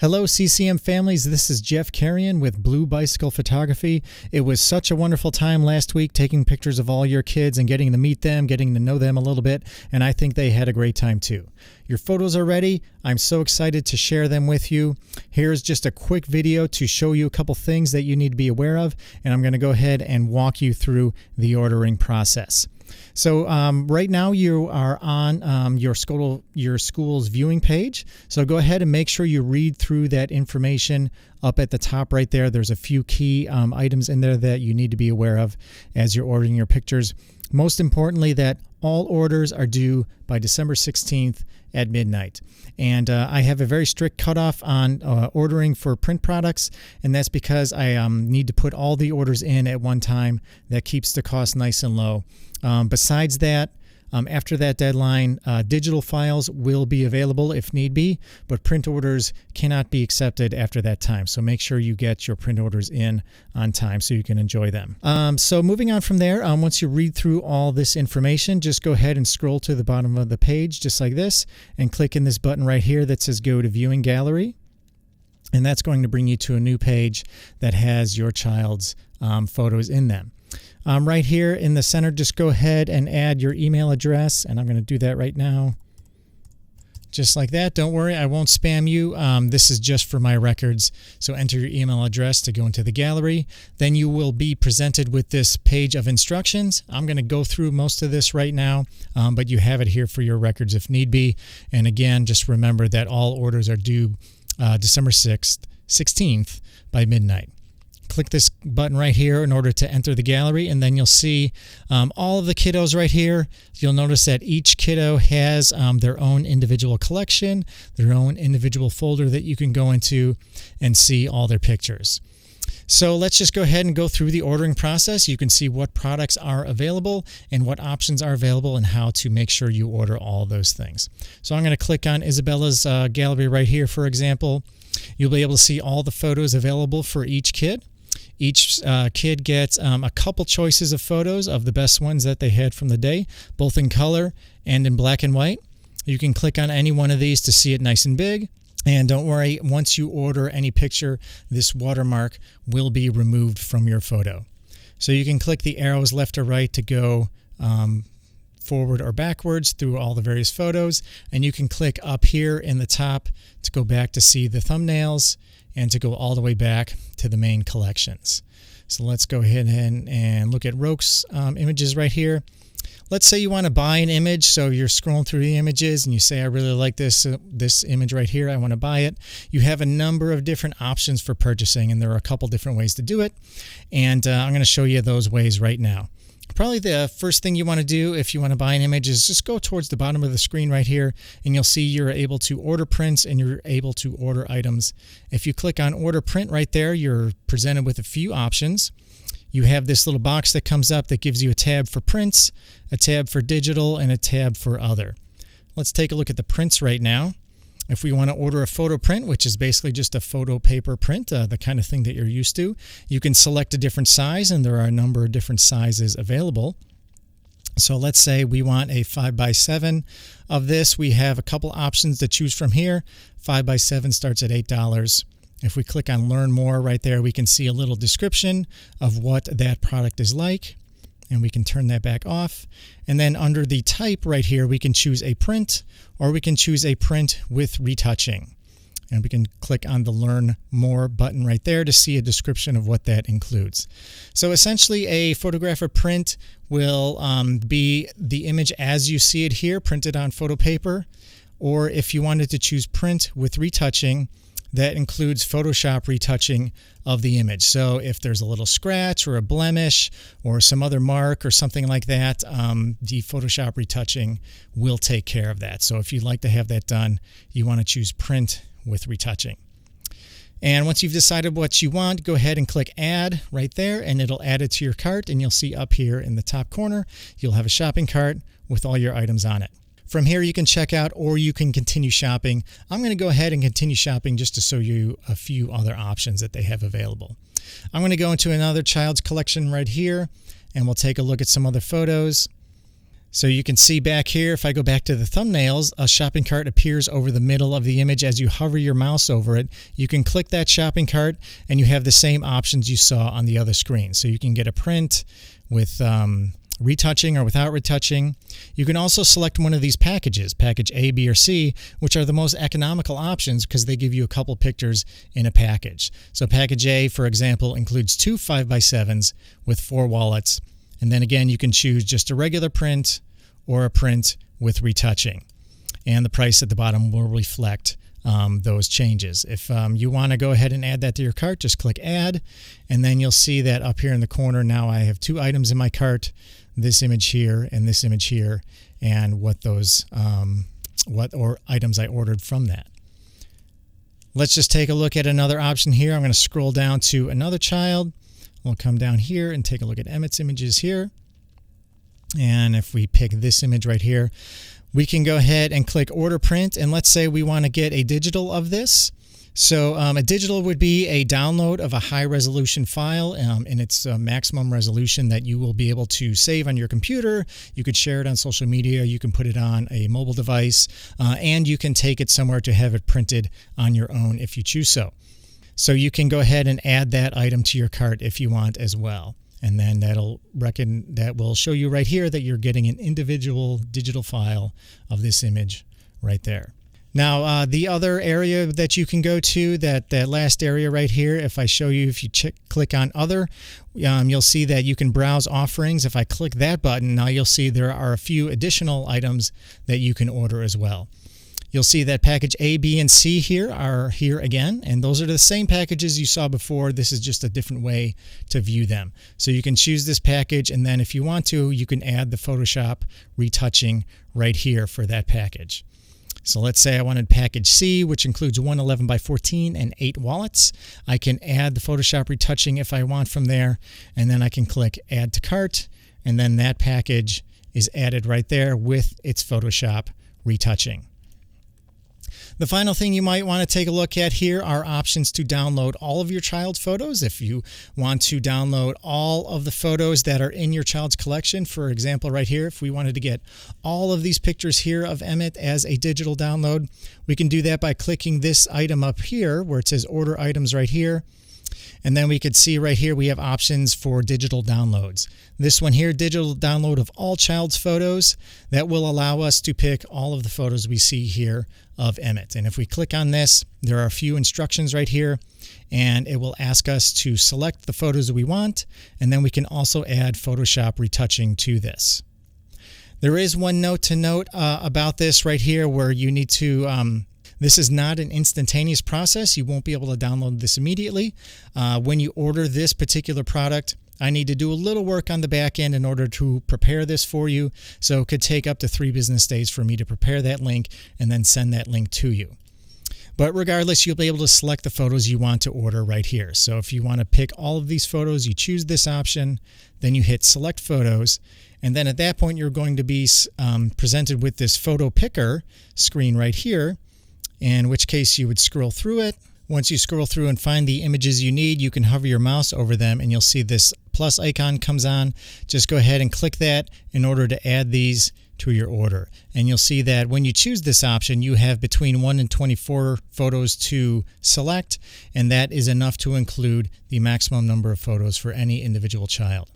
Hello CCM families, this is Jeff Carrion with Blue Bicycle Photography. It was such a wonderful time last week taking pictures of all your kids and getting to meet them, getting to know them a little bit, and I think they had a great time too. Your photos are ready. I'm so excited to share them with you. Here's just a quick video to show you a couple things that you need to be aware of, and I'm going to go ahead and walk you through the ordering process. So right now you are on your school's viewing page. So go ahead and make sure you read through that information up at the top right there. There's a few key items in there that you need to be aware of as you're ordering your pictures. Most importantly, that all orders are due by December 16th at midnight. And I have a very strict cutoff on ordering for print products, and that's because I need to put all the orders in at one time. That keeps the cost nice and low. Besides that, after that deadline, digital files will be available if need be, but print orders cannot be accepted after that time. So make sure you get your print orders in on time so you can enjoy them. So moving on from there, once you read through all this information, just go ahead and scroll to the bottom of the page just like this and click in this button right here that says Go to Viewing Gallery. And that's going to bring you to a new page that has your child's photos in them. Right here in the center, just go ahead and add your email address, and I'm going to do that right now. Just like that. Don't worry, I won't spam you. This is just for my records. So enter your email address to go into the gallery. Then you will be presented with this page of instructions. I'm going to go through most of this right now, but you have it here for your records if need be. And again, just remember that all orders are due December 16th by midnight. Click this button right here in order to enter the gallery, and then you'll see all of the kiddos right here. You'll notice that each kiddo has their own individual collection, their own individual folder that you can go into and see all their pictures. So let's just go ahead and go through the ordering process. You can see what products are available and what options are available and how to make sure you order all those things. So I'm going to click on Isabella's gallery right here, for example. You'll be able to see all the photos available for each kid. Each kid gets a couple choices of photos of the best ones that they had from the day, both in color and in black and white. You can click on any one of these to see it nice and big. And don't worry, once you order any picture, this watermark will be removed from your photo. So you can click the arrows left or right to go forward or backwards through all the various photos. And you can click up here in the top to go back to see the thumbnails and to go all the way back to the main collections. So let's go ahead and look at Roke's images right here. Let's say you want to buy an image, so you're scrolling through the images and you say, I really like this image right here, I want to buy it. You have a number of different options for purchasing, and there are a couple different ways to do it, and I'm going to show you those ways right now. Probably the first thing you want to do if you want to buy an image is just go towards the bottom of the screen right here, and you'll see you're able to order prints and you're able to order items. If you click on order print right there, you're presented with a few options. You have this little box that comes up that gives you a tab for prints, a tab for digital, and a tab for other. Let's take a look at the prints right now. If we want to order a photo print, which is basically just a photo paper print, the kind of thing that you're used to, you can select a different size, and there are a number of different sizes available. So let's say we want a 5x7 of this. We have a couple options to choose from here. 5x7 starts at $8. If we click on Learn More right there, we can see a little description of what that product is like, and we can turn that back off. And then under the type right here, we can choose a print, or we can choose a print with retouching. And we can click on the Learn More button right there to see a description of what that includes. So essentially, a photographer print will be the image as you see it here, printed on photo paper. Or if you wanted to choose print with retouching, that includes Photoshop retouching of the image. So if there's a little scratch or a blemish or some other mark or something like that, the Photoshop retouching will take care of that. So if you'd like to have that done, you want to choose print with retouching. And once you've decided what you want, go ahead and click Add right there, and it'll add it to your cart. And you'll see up here in the top corner, you'll have a shopping cart with all your items on it. From here, you can check out or you can continue shopping. I'm going to go ahead and continue shopping just to show you a few other options that they have available. I'm going to go into another child's collection right here, and we'll take a look at some other photos. So you can see back here, if I go back to the thumbnails, a shopping cart appears over the middle of the image. As you hover your mouse over it, you can click that shopping cart and you have the same options you saw on the other screen. So you can get a print with retouching or without retouching. You can also select one of these packages, package A, B, or C, which are the most economical options because they give you a couple pictures in a package. So package A, for example, includes 2 5x7s with 4 wallets. And then again, you can choose just a regular print or a print with retouching. And the price at the bottom will reflect those changes. If you want to go ahead and add that to your cart, just click Add, and then you'll see that up here in the corner now I have 2 items in my cart, this image here and this image here, and what those items I ordered from that. Let's just take a look at another option here. I'm going to scroll down to another child. We'll come down here and take a look at Emmett's images here. And if we pick this image right here, we can go ahead and click Order Print. And let's say we want to get a digital of this. So a digital would be a download of a high resolution file in its maximum resolution that you will be able to save on your computer. You could share it on social media. You can put it on a mobile device, and you can take it somewhere to have it printed on your own if you choose so. So you can go ahead and add that item to your cart if you want as well. And then that will show you right here that you're getting an individual digital file of this image right there. Now, the other area that you can go to, that last area right here, if I show you, if you click on Other, you'll see that you can browse offerings. If I click that button, now you'll see there are a few additional items that you can order as well. You'll see that package A, B, and C here are here again, and those are the same packages you saw before. This is just a different way to view them. So you can choose this package, and then if you want to, you can add the Photoshop retouching right here for that package. So let's say I wanted package C, which includes 1 11x14 and 8 wallets. I can add the Photoshop retouching if I want from there, and then I can click Add to Cart, and then that package is added right there with its Photoshop retouching. The final thing you might want to take a look at here are options to download all of your child's photos. If you want to download all of the photos that are in your child's collection, for example, right here, if we wanted to get all of these pictures here of Emmett as a digital download, we can do that by clicking this item up here where it says Order Items right here. And then we could see right here we have options for digital downloads. This one here, digital download of all child's photos, that will allow us to pick all of the photos we see here of Emmett. And if we click on this, there are a few instructions right here, and it will ask us to select the photos that we want, and then we can also add Photoshop retouching to this. There is one note to note about this right here where you need to this is not an instantaneous process. You won't be able to download this immediately. When you order this particular product, I need to do a little work on the back end in order to prepare this for you. So it could take up to 3 business days for me to prepare that link and then send that link to you. But regardless, you'll be able to select the photos you want to order right here. So if you want to pick all of these photos, you choose this option, then you hit Select Photos. And then at that point, you're going to be presented with this photo picker screen right here, in which case you would scroll through it. Once you scroll through and find the images you need, you can hover your mouse over them and you'll see this plus icon comes on. Just go ahead and click that in order to add these to your order. And you'll see that when you choose this option, you have between 1 and 24 photos to select, and that is enough to include the maximum number of photos for any individual child.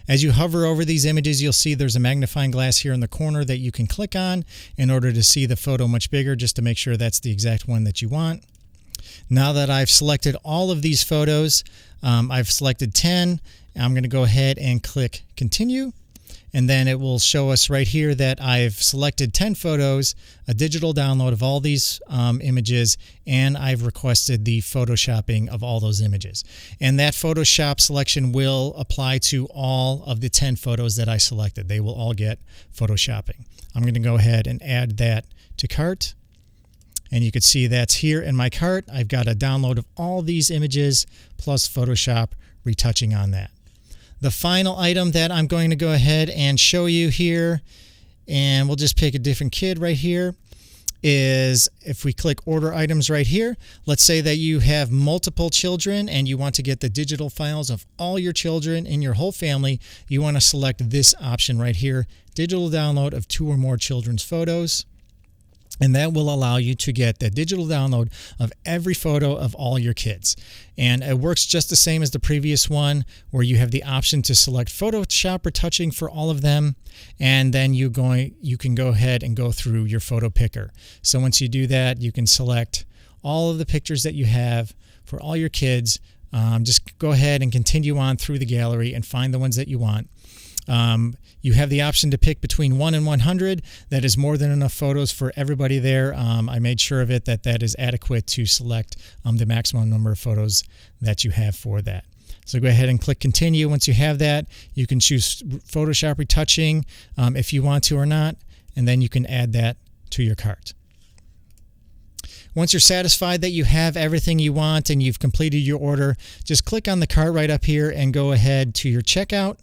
As you hover over these images, you'll see there's a magnifying glass here in the corner that you can click on in order to see the photo much bigger, just to make sure that's the exact one that you want. Now that I've selected all of these photos, I've selected 10. I'm going to go ahead and click Continue. And then it will show us right here that I've selected 10 photos, a digital download of all these images, and I've requested the photoshopping of all those images. And that Photoshop selection will apply to all of the 10 photos that I selected. They will all get photoshopping. I'm going to go ahead and add that to cart. And you can see that's here in my cart. I've got a download of all these images plus Photoshop retouching on that. The final item that I'm going to go ahead and show you here, and we'll just pick a different kid right here, is if we click order items right here, let's say that you have multiple children and you want to get the digital files of all your children in your whole family. You want to select this option right here, digital download of 2 or more children's photos. And that will allow you to get the digital download of every photo of all your kids. And it works just the same as the previous one, where you have the option to select Photoshop retouching for all of them. And then you can go ahead and go through your photo picker. So once you do that, you can select all of the pictures that you have for all your kids. Just go ahead and continue on through the gallery and find the ones that you want. You have the option to pick between 1 and 100. That is more than enough photos for everybody there. I made sure of it that is adequate to select the maximum number of photos that you have for that. So go ahead and click continue. Once you have that, you can choose Photoshop retouching if you want to or not, and then you can add that to your cart. Once you're satisfied that you have everything you want and you've completed your order, just click on the cart right up here and go ahead to your checkout.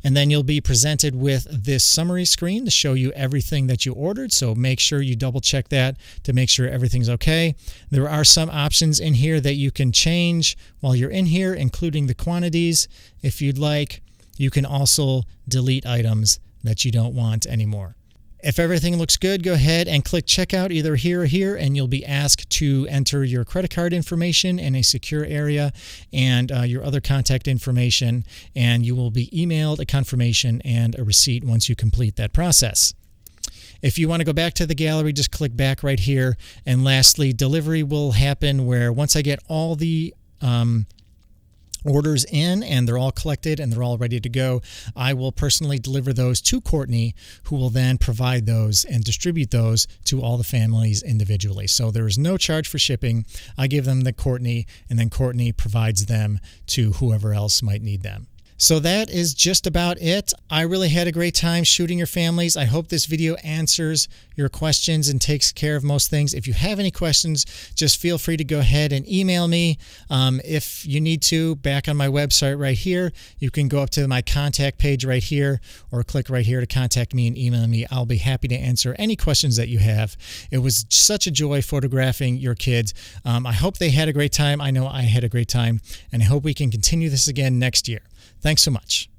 And then you'll be presented with this summary screen to show you everything that you ordered. So make sure you double check that to make sure everything's okay. There are some options in here that you can change while you're in here, including the quantities. If you'd like, you can also delete items that you don't want anymore. If everything looks good, go ahead and click checkout either here or here, and you'll be asked to enter your credit card information in a secure area and your other contact information, and you will be emailed a confirmation and a receipt once you complete that process. If you want to go back to the gallery, just click back right here. And lastly, delivery will happen where once I get all the orders in and they're all collected and they're all ready to go, I will personally deliver those to Courtney, who will then provide those and distribute those to all the families individually. So there is no charge for shipping. I give them to Courtney, and then Courtney provides them to whoever else might need them. So that is just about it. I really had a great time shooting your families. I hope this video answers your questions and takes care of most things. If you have any questions, just feel free to go ahead and email me. If you need to, back on my website right here, you can go up to my contact page right here or click right here to contact me and email me. I'll be happy to answer any questions that you have. It was such a joy photographing your kids. I hope they had a great time. I know I had a great time, and I hope we can continue this again next year. Thanks so much.